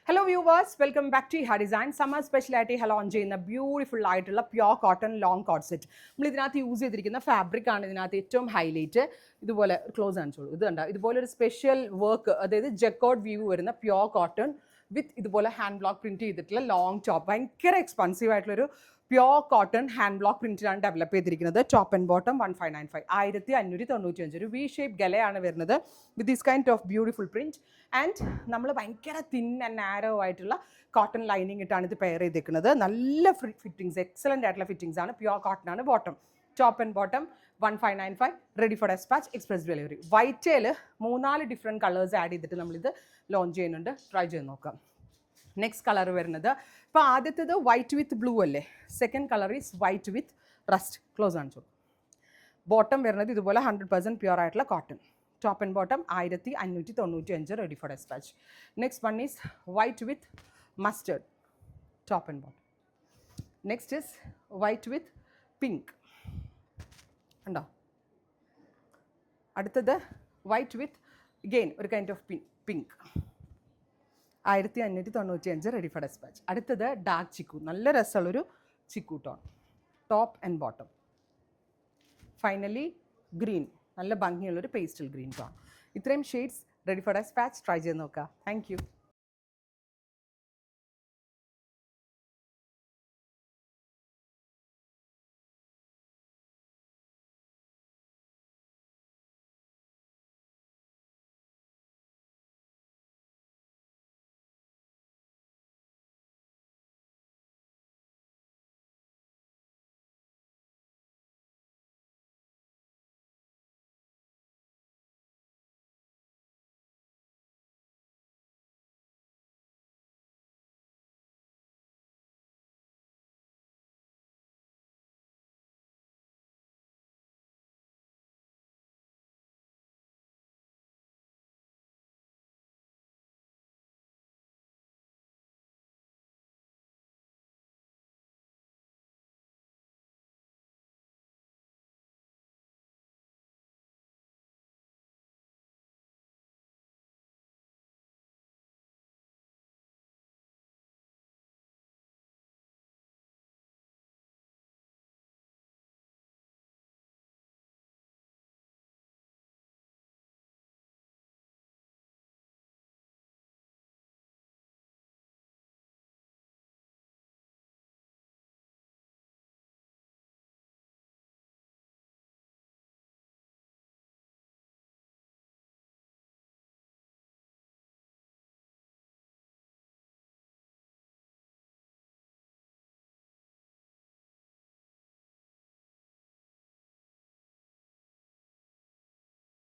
Hello viewers, welcome back to Iha Design. Summer speciality launch ചെയ്യുന്ന beautiful ആയിട്ടുള്ള pure cotton long coat set. നമ്മൾ ഇതിനകത്ത് use ചെയ്തിരിക്കുന്ന fabric ആണ് ഇതിനകത്ത് ഏറ്റവും ഹൈലൈറ്റ്. ഇതുപോലെ ക്ലോസ് കാണിച്ചോളൂ. ഇത് കണ്ട ഇതുപോലെ ഒരു സ്പെഷ്യൽ വർക്ക്, അതായത് ജക്കോർഡ് വ്യൂ വരുന്ന പ്യോർ കോട്ടൺ വിത്ത് ഇതുപോലെ ഹാൻഡ് ബ്ലോക്ക് പ്രിന്റ് ചെയ്തിട്ടുള്ള ലോങ് ടോപ്പ്. ഭയങ്കര എക്സ്പെൻസീവ് ആയിട്ടുള്ളൊരു പ്യോർ കോട്ടൺ ഹാൻഡ് ബ്ലോക്ക് പ്രിന്റിലാണ് ഡെവലപ്പ് ചെയ്തിരിക്കുന്നത്. ടോപ്പ് ആൻഡ് ബോട്ടം 1595 1595 ഒരു വി ഷേപ്പ് ഗലയാണ് വരുന്നത് with this kind of beautiful print. And നമ്മൾ ഭയങ്കര തിൻ ആൻഡ് നാരോ ആയിട്ടുള്ള കോട്ടൺ ലൈനിങ് ഇട്ടാണ് ഇത് പെയർ ചെയ്തിരിക്കുന്നത്. നല്ല ഫിറ്റിങ്സ്, എക്സലൻ്റ് ആയിട്ടുള്ള ഫിറ്റിങ്സ് ആണ്. പ്യോർ കോട്ടൺ ആണ് bottom. Top and bottom 1595, ready for dispatch, express delivery. വൈറ്റേൽ 3-4 ഡിഫറെൻറ്റ് കളേഴ്സ് ആഡ് ചെയ്തിട്ട് നമ്മളിത് ലോഞ്ച് ചെയ്യുന്നുണ്ട്. ട്രൈ ചെയ്ത് നോക്കാം. നെക്സ്റ്റ് കളർ വരുന്നത് ഇപ്പോൾ ആദ്യത്തേത് വൈറ്റ് വിത്ത് ബ്ലൂ അല്ലേ. Second colour is white with rust. Close കാണിച്ചു. ബോട്ടം വരുന്നത് ഇതുപോലെ 100% പ്യുവർ ആയിട്ടുള്ള cotton. Top and bottom 1595, ready for dispatch. Next one is white with mustard. Top and bottom. Next is white with pink. ഉണ്ടോ? അടുത്തത് white with ഗെയിൻ ഒരു kind of pink. 1595, ready for dispatch. അടുത്തത് dark chikoo, നല്ല രസമുള്ളൊരു chikoo tone. Top and bottom. Finally green, നല്ല ഭംഗിയുള്ളൊരു pastel green tone. ഇത്രയും shades ready for dispatch. Try ചെയ്ത് നോക്കുക. Thank U.